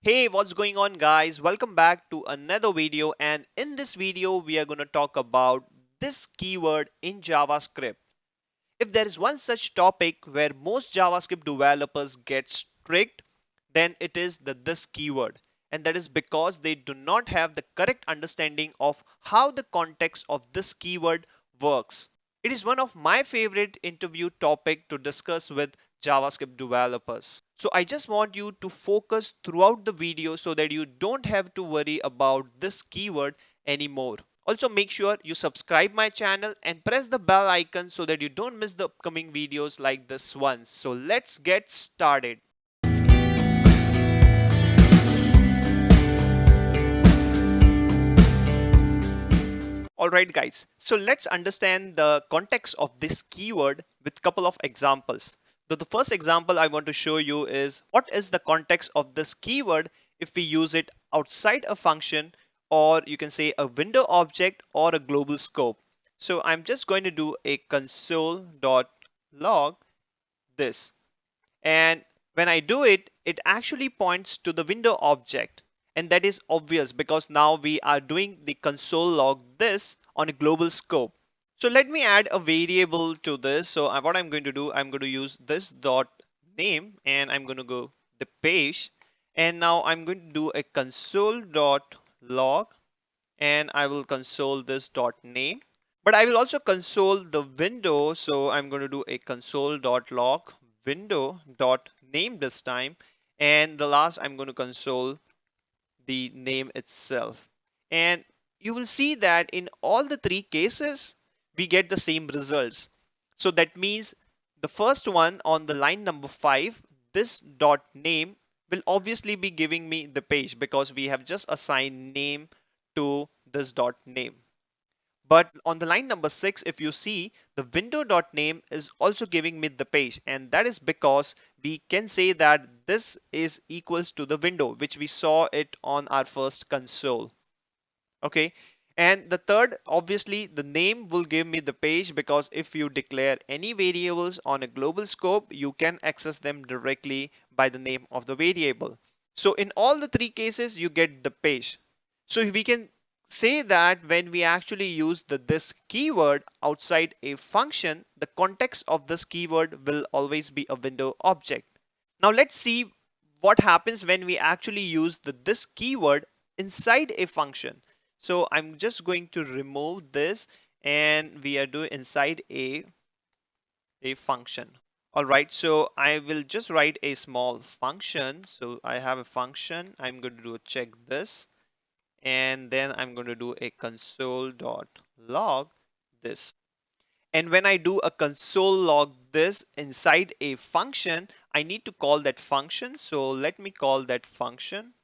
Hey, what's going on guys? Welcome back to another video, and in this video we are going to talk about this keyword in JavaScript. If there is one such topic where most JavaScript developers get strict, then it is the this keyword. And that is because they do not have the correct understanding of how the context of this keyword works. It is one of my favorite interview topic to discuss with JavaScript developers. So I just want you to focus throughout the video so that you don't have to worry about this keyword anymore. Also make sure you subscribe my channel and press the bell icon so that you don't miss the upcoming videos like this one. So let's get started. Alright guys, so let's understand the context of this keyword with couple of examples. So the first example I want to show you is what is the context of this keyword if we use it outside a function, or you can say a window object or a global scope. So I'm just going to do a console.log this. And when I do it, it actually points to the window object. And that is obvious because now we are doing the console log this on a global scope. So let me add a variable to this. So what I'm going to do, I'm going to use this dot name and I'm going to go the page. And now I'm going to do a console dot log and I will console this dot name. But I will also console the window. So I'm going to do a console.log window.name this time. And the last I'm going to console the name itself. And you will see that in all the three cases, we get the same results. So that means the first one on the line number 5, this dot name will obviously be giving me the page because we have just assigned name to this dot name. But on the line number 6, if you see, the window.name is also giving me the page, and that is because we can say that this is equals to the window which we saw it on our first console. Okay, and the third, obviously the name will give me the page because if you declare any variables on a global scope, you can access them directly by the name of the variable. So in all the three cases you get the page. So we can say that when we actually use the this keyword outside a function, the context of this keyword will always be a window object. Now let's see what happens when we actually use the this keyword inside a function. So I'm just going to remove this and we are doing inside a function. All right, so I will just write a small function. So I have a function. I'm going to do a check this, and then I'm going to do a console.log this. And when I do a console log this inside a function, I need to call that function. So let me call that function.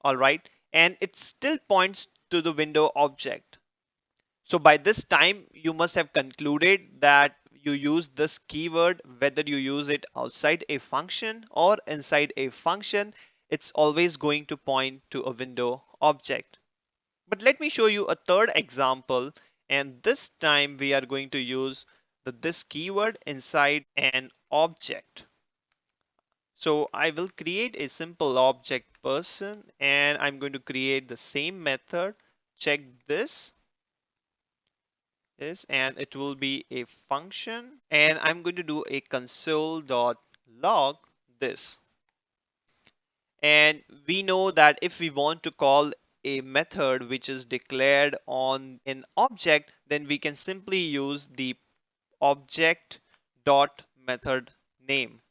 All right, and it still points to the window object. So by this time, you must have concluded that you use this keyword, whether you use it outside a function or inside a function, it's always going to point to a window object. But let me show you a third example. And this time we are going to use this keyword inside an object. So I will create a simple object person and I'm going to create the same method. Check this is, and it will be a function, and I'm going to do a console.log this. And we know that if we want to call a method which is declared on an object, then we can simply use the object dot method name.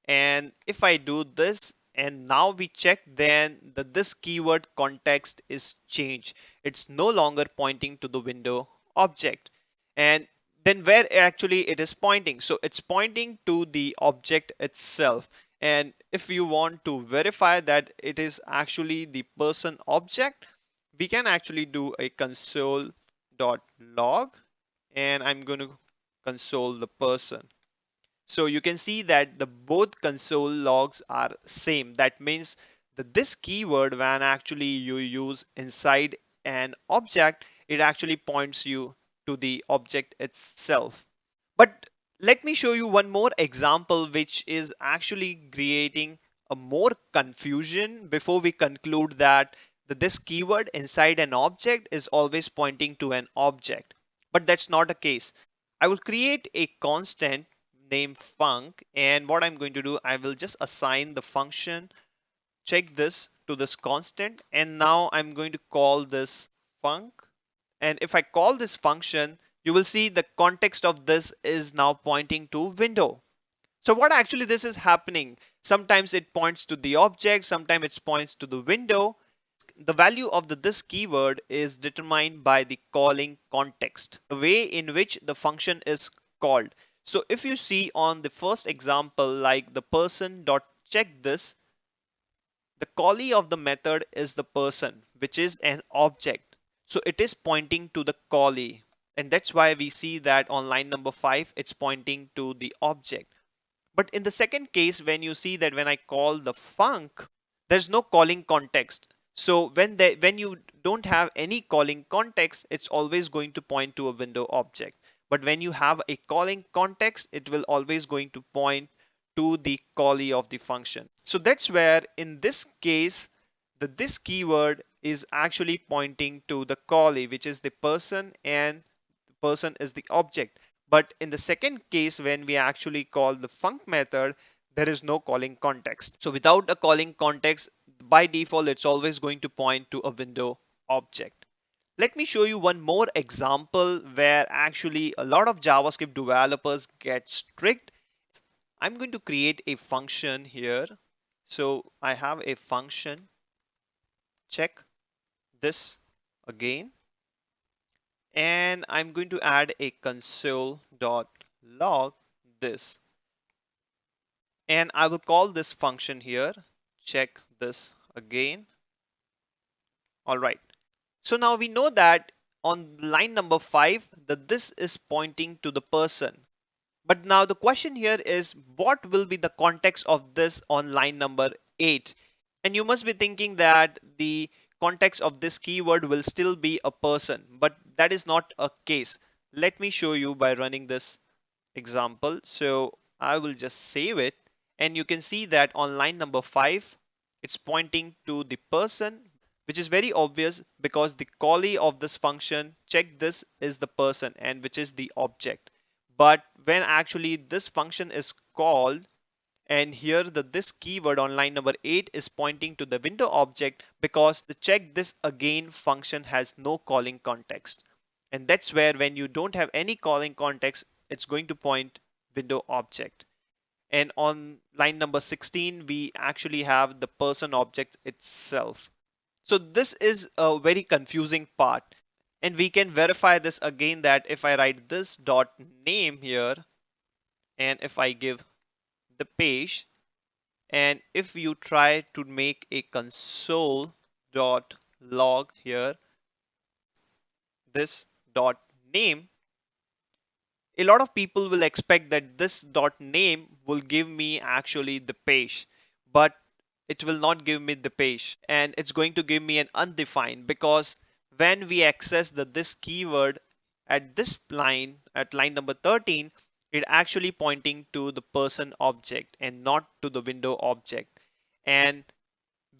And if I do this and now we check, then this keyword context is changed. It's no longer pointing to the window object. And then where actually it is pointing? So it's pointing to the object itself. And if you want to verify that it is actually the person object, we can actually do a console.log and I'm going to console the person. So you can see that the both console logs are same. That means that this keyword, when actually you use inside an object, it actually points you to the object itself. But let me show you one more example which is actually creating a more confusion before we conclude that this keyword inside an object is always pointing to an object. But that's not the case. I will create a constant named func, and what I'm going to do, I will just assign the function check this to this constant, and now I'm going to call this func. And if I call this function, you will see the context of this is now pointing to window. So what actually this is happening, sometimes it points to the object, sometimes it points to the window. The value of this keyword is determined by the calling context, the way in which the function is called. So if you see on the first example, like the person dot check this, the callee of the method is the person, which is an object. So it is pointing to the callee. And that's why we see that on line number 5, it's pointing to the object. But in the second case, when you see that when I call the func, there's no calling context. So when you don't have any calling context, it's always going to point to a window object. But when you have a calling context, it will always going to point to the callee of the function. So that's where in this case, this keyword is actually pointing to the callee, which is the person, and the person is the object. But in the second case, when we actually call the func method, there is no calling context. So without a calling context, by default, it's always going to point to a window object. Let me show you one more example where actually a lot of JavaScript developers get strict. I'm going to create a function here. So I have a function check this again, and I'm going to add a console.log this, and I will call this function here check this again. All right, so now we know that on line number 5 that this is pointing to the person. But now the question here is, what will be the context of this on line number 8? And you must be thinking that the context of this keyword will still be a person, but that is not a case. Let me show you by running this example. So I will just save it, and you can see that on line number 5, it's pointing to the person, which is very obvious because the callee of this function check this is the person, and which is the object. But when actually this function is called, and here this keyword on line number 8 is pointing to the window object, because the check this again function has no calling context. And that's where when you don't have any calling context, it's going to point window object. And on line number 16, we actually have the person object itself. So this is a very confusing part. And we can verify this again, that if I write this dot name here, and if I give the page, and if you try to make a console dot log here this dot name, a lot of people will expect that this dot name will give me actually the page, but it will not give me the page, and it's going to give me an undefined, because when we access this keyword at this line, at line number 13, it actually pointing to the person object and not to the window object. And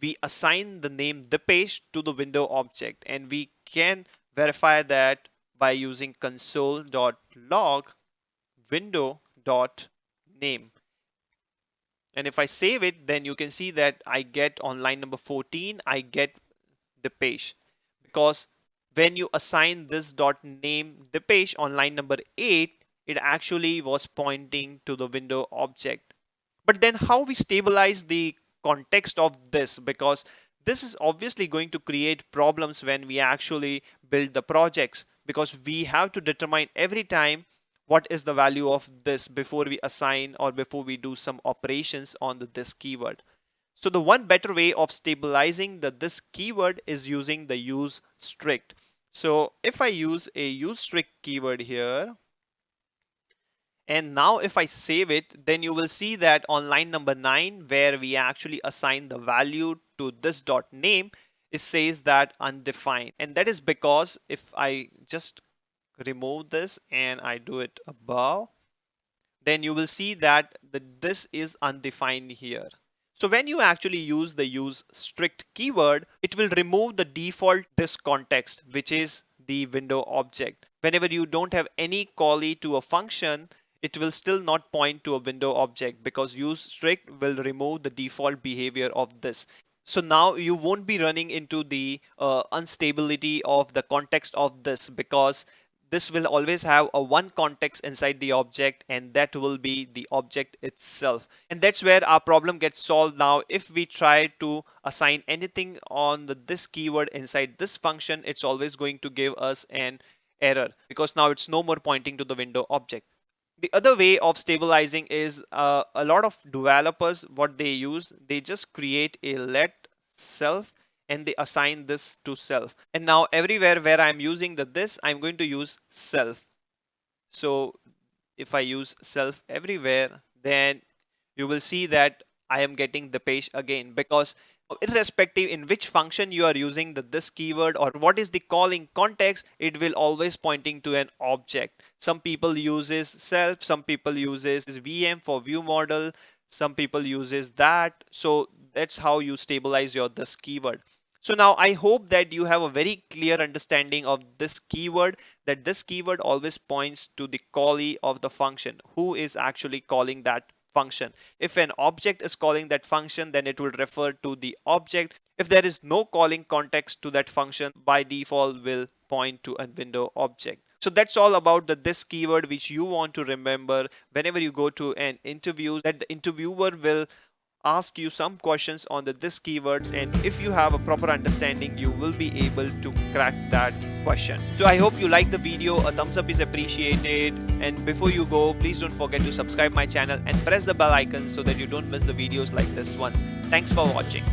we assign the name the page to the window object, and we can verify that by using console.log window.name. And if I save it, then you can see that I get on line number 14, I get the page, because when you assign this dot name the page on line number 8, it actually was pointing to the window object. But then how we stabilize the context of this, because this is obviously going to create problems when we actually build the projects, because we have to determine every time what is the value of this before we assign or before we do some operations on this keyword. So the one better way of stabilizing this keyword is using the use strict. So if I use a use strict keyword here, and now if I save it, then you will see that on line number 9, where we actually assign the value to this dot name, it says that undefined. And that is because if I just remove this and I do it above, then you will see that this is undefined here. So when you actually use the use strict keyword, it will remove the default this context, which is the window object. Whenever you don't have any callee to a function, it will still not point to a window object because use strict will remove the default behavior of this. So now you won't be running into the instability of the context of this, because this will always have a one context inside the object, and that will be the object itself. And that's where our problem gets solved now. If we try to assign anything on this keyword inside this function, it's always going to give us an error because now it's no more pointing to the window object. The other way of stabilizing is a lot of developers, what they use, they just create a let self and they assign this to self. And now everywhere where I'm using this, I'm going to use self. So if I use self everywhere, then you will see that I am getting the page again, because irrespective in which function you are using this keyword or what is the calling context, it will always pointing to an object. Some people uses self, some people uses VM for view model, some people uses that. So that's how you stabilize your this keyword. So now I hope that you have a very clear understanding of this keyword, that this keyword always points to the callee of the function, who is actually calling that function. If an object is calling that function, then it will refer to the object. If there is no calling context to that function, by default will point to a window object. So that's all about this keyword which you want to remember whenever you go to an interview, that the interviewer will ask you some questions on this keywords, and if you have a proper understanding, you will be able to crack that question. So I hope you like the video. A thumbs up is appreciated, and before you go, please don't forget to subscribe my channel and press the bell icon so that you don't miss the videos like this one. Thanks for watching.